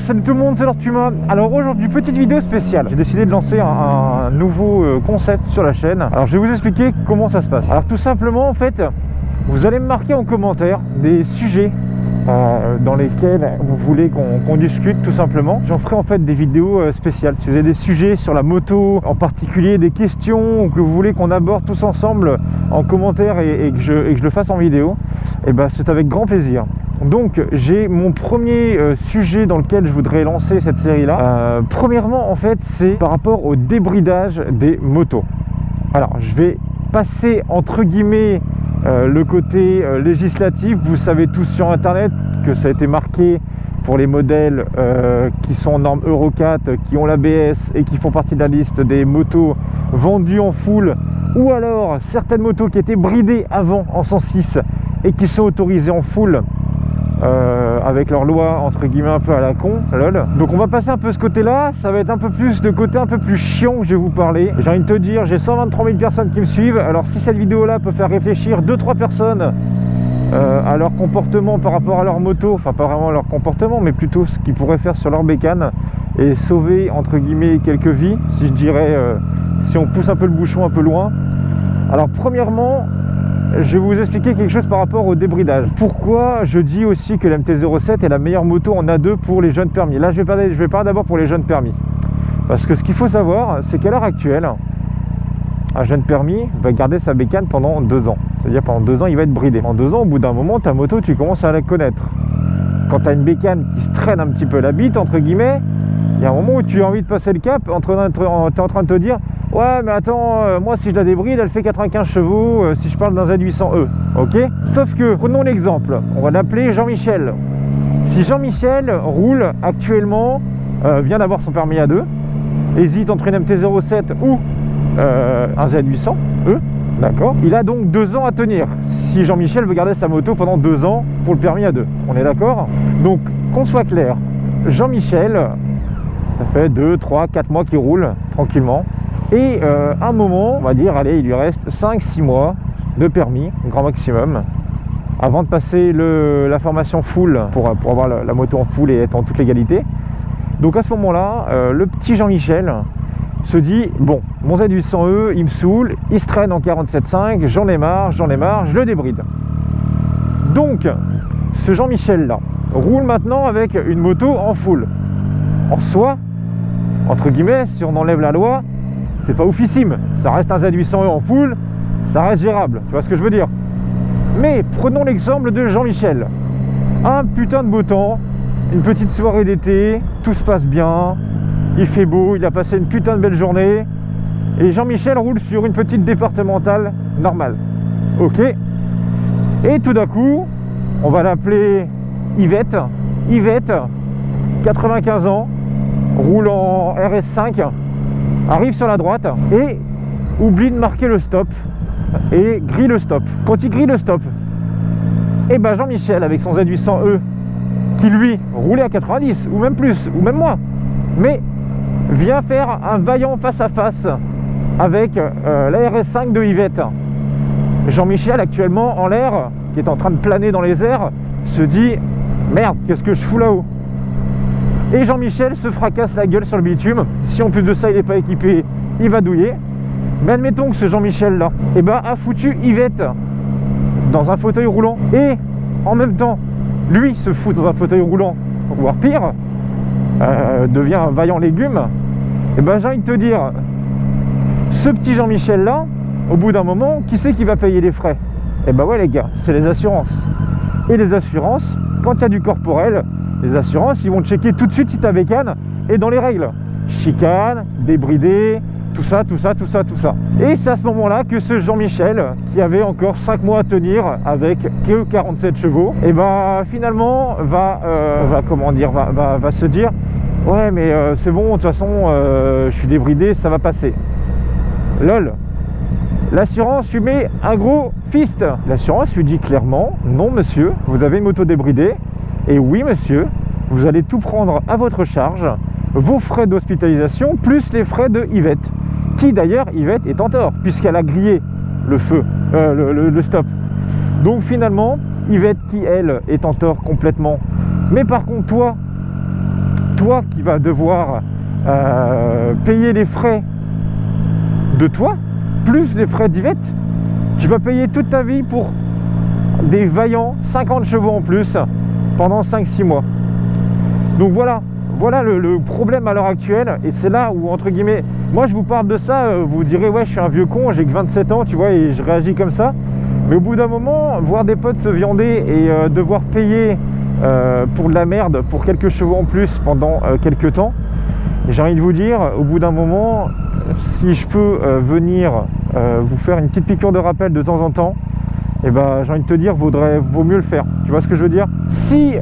salut tout le monde, c'est Lord Puma. Alors aujourd'hui, petite vidéo spéciale. J'ai décidé de lancer un nouveau concept sur la chaîne. Alors je vais vous expliquer comment ça se passe. Alors tout simplement, en fait, vous allez me marquer en commentaire des sujets dans lesquels vous voulez qu'on discute tout simplement. J'en ferai en fait des vidéos spéciales. Si vous avez des sujets sur la moto, en particulier des questions ou que vous voulez qu'on aborde tous ensemble en commentaire et que je le fasse en vidéo, et ben c'est avec grand plaisir. Donc j'ai mon premier sujet dans lequel je voudrais lancer cette série là. Premièrement en fait c'est par rapport au débridage des motos. Alors je vais passer entre guillemets le côté législatif. Vous savez tous sur internet que ça a été marqué pour les modèles qui sont en norme Euro 4, qui ont l'ABS et qui font partie de la liste des motos vendues en full, ou alors certaines motos qui étaient bridées avant en 106 et qui sont autorisées en full avec leur loi entre guillemets un peu à la con, lol. Donc on va passer un peu ce côté là, ça va être un peu plus de côté un peu plus chiant que je vais vous parler. J'ai envie de te dire, j'ai 123 000 personnes qui me suivent, alors si cette vidéo là peut faire réfléchir 2-3 personnes à leur comportement par rapport à leur moto, enfin pas vraiment leur comportement mais plutôt ce qu'ils pourraient faire sur leur bécane et sauver entre guillemets quelques vies, si je dirais, si on pousse un peu le bouchon un peu loin. Alors premièrement, je vais vous expliquer quelque chose par rapport au débridage. Pourquoi je dis aussi que la MT-07 est la meilleure moto en A2 pour les jeunes permis. Là je vais parler d'abord pour les jeunes permis. Parce que ce qu'il faut savoir, c'est qu'à l'heure actuelle, un jeune permis va garder sa bécane pendant 2 ans. C'est-à-dire pendant 2 ans il va être bridé. En 2 ans, au bout d'un moment, ta moto tu commences à la connaître. Quand tu as une bécane qui se traîne un petit peu la bite, entre guillemets, il y a un moment où tu as envie de passer le cap, tu es en train de te dire: ouais mais attends, moi si je la débride elle fait 95 chevaux si je parle d'un Z800E, ok. Sauf que, prenons l'exemple, on va l'appeler Jean-Michel. Si Jean-Michel roule actuellement, vient d'avoir son permis A2, hésite entre une MT-07 ou un Z800E, d'accord, il a donc 2 ans à tenir si Jean-Michel veut garder sa moto pendant 2 ans pour le permis A2, on est d'accord. Donc qu'on soit clair, Jean-Michel, ça fait 2, 3, 4 mois qu'il roule tranquillement. Et à un moment, on va dire, allez, il lui reste 5-6 mois de permis, grand maximum, avant de passer la formation full pour avoir la moto en full et être en toute légalité. Donc à ce moment-là, le petit Jean-Michel se dit: bon, mon Z800E, il me saoule, il se traîne en 47.5, j'en ai marre, je le débride. Donc, ce Jean-Michel-là roule maintenant avec une moto en full. En soi, entre guillemets, si on enlève la loi, c'est pas oufissime, ça reste un Z800E en full, ça reste gérable, tu vois ce que je veux dire. Mais prenons l'exemple de Jean-Michel. Un putain de beau temps, une petite soirée d'été, tout se passe bien, il fait beau, il a passé une putain de belle journée, et Jean-Michel roule sur une petite départementale normale, ok. Et tout d'un coup, on va l'appeler Yvette, 95 ans, roule en RS5, arrive sur la droite et oublie de marquer le stop et grille le stop. Quand il grille le stop, et ben Jean-Michel avec son Z800E qui lui roulait à 90 ou même plus ou même moins, mais vient faire un vaillant face à face avec la RS5 de Yvette. Jean-Michel actuellement en l'air, qui est en train de planer dans les airs, se dit: merde, qu'est-ce que je fous là-haut? Et Jean-Michel se fracasse la gueule sur le bitume. Si en plus de ça il n'est pas équipé, il va douiller. Mais admettons que ce Jean-Michel là, eh ben, a foutu Yvette dans un fauteuil roulant. Et en même temps, lui se fout dans un fauteuil roulant, voire pire, devient un vaillant légume. Et ben j'ai envie de te dire, ce petit Jean-Michel là, au bout d'un moment, qui c'est qui va payer les frais? Et ben ouais les gars, c'est les assurances. Et les assurances, quand il y a du corporel, les assurances, ils vont checker tout de suite si ta bécane est dans les règles. Chicane, débridé, tout ça. Et c'est à ce moment-là que ce Jean-Michel, qui avait encore 5 mois à tenir avec que 47 chevaux, et ben finalement va se dire: ouais mais c'est bon, de toute façon je suis débridé, ça va passer. Lol. L'assurance lui met un gros fist. L'assurance lui dit clairement: non monsieur, vous avez une moto débridée. Et oui monsieur, vous allez tout prendre à votre charge, vos frais d'hospitalisation plus les frais de Yvette, qui d'ailleurs Yvette est en tort puisqu'elle a grillé le feu, le stop. Donc finalement Yvette qui elle est en tort complètement. Mais par contre toi toi qui vas devoir payer les frais de toi, plus les frais d'Yvette. Tu vas payer toute ta vie pour des vaillants 50 chevaux en plus pendant 5-6 mois. Donc voilà le problème à l'heure actuelle. Et c'est là où, entre guillemets, moi je vous parle de ça, vous direz ouais je suis un vieux con, j'ai que 27 ans, tu vois, et je réagis comme ça. Mais au bout d'un moment, voir des potes se viander et devoir payer pour de la merde, pour quelques chevaux en plus pendant quelques temps, j'ai envie de vous dire, au bout d'un moment, si je peux venir vous faire une petite piqûre de rappel de temps en temps, et ben j'ai envie de te dire, vaut mieux le faire. Tu vois ce que je veux dire? Si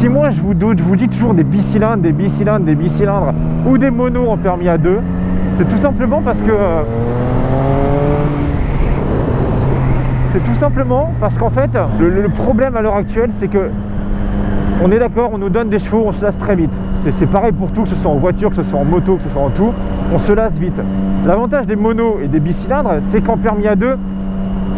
moi je vous dis toujours des bicylindres, ou des monos en permis A2, c'est tout simplement parce que qu'en fait le problème à l'heure actuelle, c'est que on est d'accord, on nous donne des chevaux, on se lasse très vite. C'est pareil pour tout, que ce soit en voiture, que ce soit en moto, que ce soit en tout, on se lasse vite. L'avantage des monos et des bicylindres, c'est qu'en permis A2,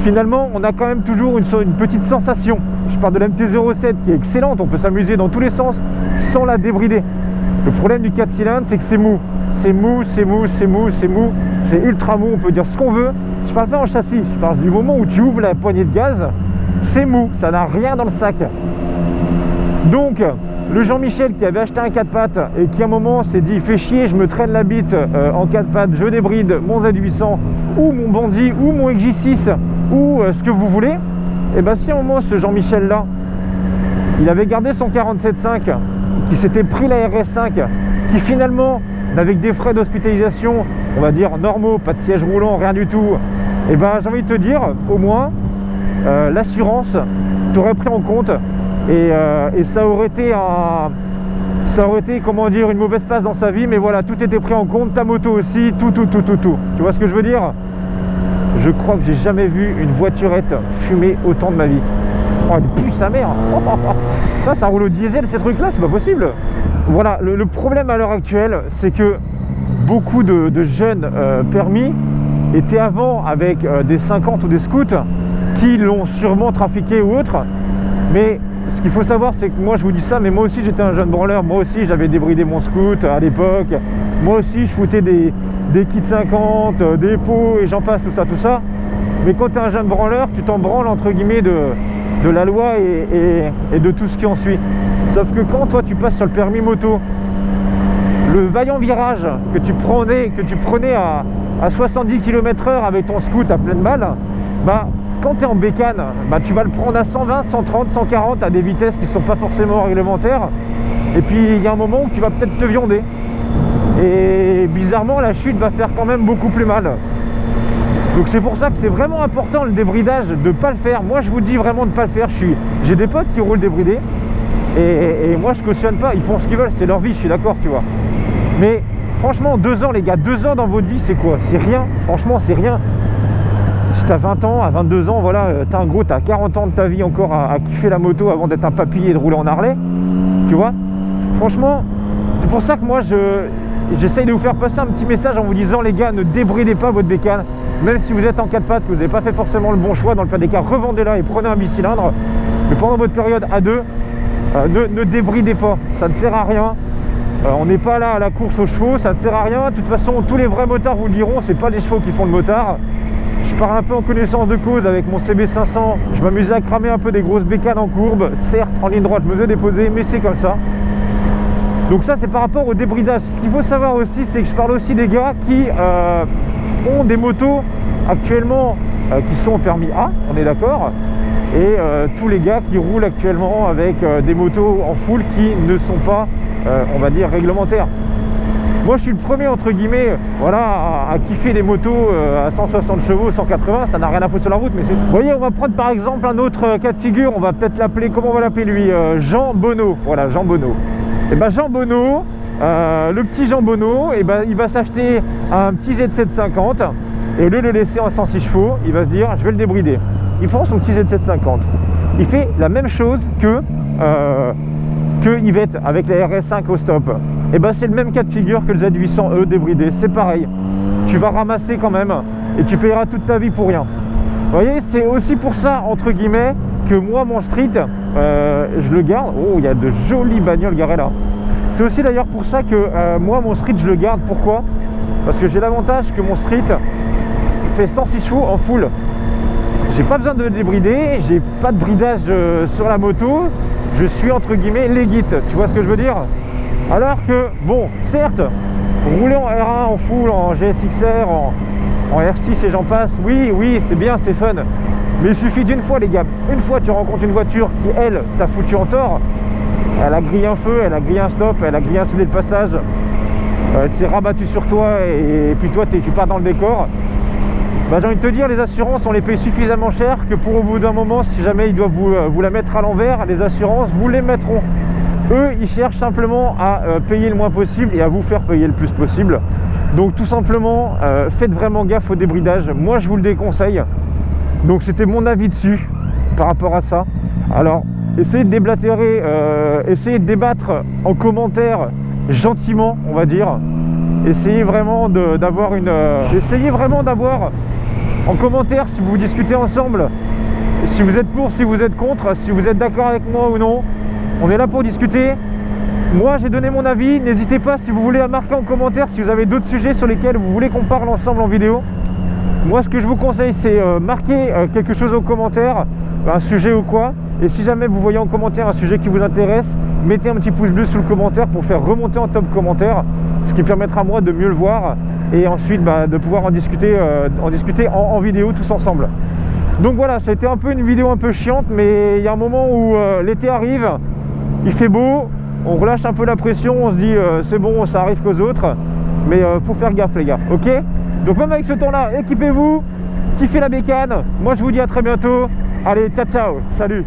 finalement, on a quand même toujours une petite sensation. Je parle de la MT-07 qui est excellente, on peut s'amuser dans tous les sens sans la débrider. Le problème du 4 cylindres, c'est que c'est mou. C'est mou, c'est ultra mou, on peut dire ce qu'on veut. Je parle pas en châssis, je parle du moment où tu ouvres la poignée de gaz, c'est mou, ça n'a rien dans le sac. Donc, le Jean-Michel qui avait acheté un 4x4 et qui à un moment s'est dit fait chier, je me traîne la bite en 4x4, je débride mon Z800 ou mon Bandit ou mon XJ6 ou ce que vous voulez, et bien si à un moment ce Jean-Michel là, il avait gardé son 47.5, qui s'était pris la RS5, qui finalement, avec des frais d'hospitalisation, on va dire normaux, pas de siège roulant, rien du tout, et ben j'ai envie de te dire, au moins, l'assurance t'aurait pris en compte. Et ça aurait été comment dire, une mauvaise passe dans sa vie, mais voilà, tout était pris en compte, ta moto aussi, tout. Tu vois ce que je veux dire? Je crois que j'ai jamais vu une voiturette fumer autant de ma vie. Oh, elle pue sa mère. Ça roule au diesel, ces trucs là, c'est pas possible. Voilà, le problème à l'heure actuelle, c'est que beaucoup de jeunes permis étaient avant avec des 50 ou des scouts qui l'ont sûrement trafiqué ou autre, mais ce qu'il faut savoir, c'est que moi je vous dis ça, mais moi aussi j'étais un jeune branleur, moi aussi j'avais débridé mon scoot à l'époque, moi aussi je foutais des kits 50, des pots et j'en passe, tout ça. Mais quand tu es un jeune branleur, tu t'en branles entre guillemets de la loi et de tout ce qui en suit. Sauf que quand toi tu passes sur le permis moto, le vaillant virage que tu prenais à 70 km/h avec ton scoot à pleine balle, bah quand tu es en bécane, bah, tu vas le prendre à 120, 130, 140 à des vitesses qui ne sont pas forcément réglementaires. Et puis il y a un moment où tu vas peut-être te vionder. Et bizarrement, la chute va faire quand même beaucoup plus mal. Donc c'est pour ça que c'est vraiment important le débridage, de ne pas le faire. Moi je vous dis vraiment de ne pas le faire. J'ai des potes qui roulent débridés. Et moi je cautionne pas, ils font ce qu'ils veulent, c'est leur vie, je suis d'accord, tu vois. Mais franchement, 2 ans les gars, 2 ans dans votre vie, c'est quoi? C'est rien, franchement c'est rien. Si tu as 20 ans, à 22 ans, voilà, t'as 40 ans de ta vie encore à kiffer la moto avant d'être un papillé et de rouler en Harley, tu vois. Franchement, c'est pour ça que moi j'essaye de vous faire passer un petit message en vous disant, les gars, ne débridez pas votre bécane, même si vous êtes en 4x4, que vous n'avez pas fait forcément le bon choix, dans le cas des cas, revendez-la et prenez un bicylindre. Mais pendant votre période A2, ne débridez pas, ça ne sert à rien. On n'est pas là à la course aux chevaux, ça ne sert à rien. De toute façon, tous les vrais motards vous le diront, c'est pas les chevaux qui font le motard. Je pars un peu en connaissance de cause avec mon CB500, je m'amusais à cramer un peu des grosses bécanes en courbe, certes en ligne droite je me faisais déposer, mais c'est comme ça. Donc ça c'est par rapport au débridage. Ce qu'il faut savoir aussi, c'est que je parle aussi des gars qui ont des motos actuellement qui sont au permis A, on est d'accord, et tous les gars qui roulent actuellement avec des motos en full qui ne sont pas, on va dire, réglementaires. Moi je suis le premier entre guillemets, voilà, à kiffer les motos à 160 chevaux, 180, ça n'a rien à foutre sur la route. Mais vous voyez, on va prendre par exemple un autre cas de figure, on va peut-être l'appeler, comment on va l'appeler lui, Jean Bonneau, voilà, Jean Bonneau. Et ben Jean Bonneau, le petit Jean Bonneau, et ben il va s'acheter un petit Z750 et au lieu de le laisser en 106 chevaux, il va se dire je vais le débrider. Il prend son petit Z750, il fait la même chose que Yvette avec la RS5 au stop. Et ben c'est le même cas de figure que le Z800E débridé, c'est pareil. Tu vas ramasser quand même et tu payeras toute ta vie pour rien. Vous voyez, c'est aussi pour ça entre guillemets que moi mon street, je le garde. Oh, il y a de jolies bagnoles garées là. C'est aussi d'ailleurs pour ça que moi mon street je le garde. Pourquoi? Parce que j'ai l'avantage que mon street fait 106 chevaux en full. J'ai pas besoin de débrider, j'ai pas de bridage sur la moto. Je suis entre guillemets legit, tu vois ce que je veux dire? Alors que, bon, certes, rouler en R1, en full, en GSXR, en R6 et j'en passe, oui, c'est bien, c'est fun. Mais il suffit d'une fois, les gars. Une fois, tu rencontres une voiture qui, elle, t'a foutu en tort. Elle a grillé un feu, elle a grillé un stop, elle a grillé un signal de passage. Elle s'est rabattue sur toi et puis toi, tu pars dans le décor. Bah, j'ai envie de te dire, les assurances, on les paye suffisamment cher que pour au bout d'un moment, si jamais ils doivent vous la mettre à l'envers, les assurances vous les mettront. Eux, ils cherchent simplement à payer le moins possible et à vous faire payer le plus possible. Donc tout simplement, faites vraiment gaffe au débridage. Moi, je vous le déconseille. Donc c'était mon avis dessus par rapport à ça. Alors, essayez de déblatérer, essayez de débattre en commentaire gentiment, on va dire. Essayez vraiment d'avoir essayez vraiment d'avoir en commentaire, si vous discutez ensemble, si vous êtes pour, si vous êtes contre, si vous êtes d'accord avec moi ou non. On est là pour discuter. Moi j'ai donné mon avis. N'hésitez pas, si vous voulez, à marquer en commentaire si vous avez d'autres sujets sur lesquels vous voulez qu'on parle ensemble en vidéo. Moi ce que je vous conseille, c'est marquer quelque chose au commentaire, un sujet ou quoi. Et si jamais vous voyez en commentaire un sujet qui vous intéresse, mettez un petit pouce bleu sous le commentaire pour faire remonter en top commentaire, ce qui permettra à moi de mieux le voir et ensuite de pouvoir en discuter en vidéo tous ensemble. Donc voilà, ça a été un peu une vidéo un peu chiante, mais il y a un moment où l'été arrive, il fait beau, on relâche un peu la pression, on se dit c'est bon, ça arrive qu'aux autres, mais faut faire gaffe les gars, ok? Donc même avec ce temps là, équipez-vous, kiffez la bécane. Moi je vous dis à très bientôt. Allez, ciao ciao, salut.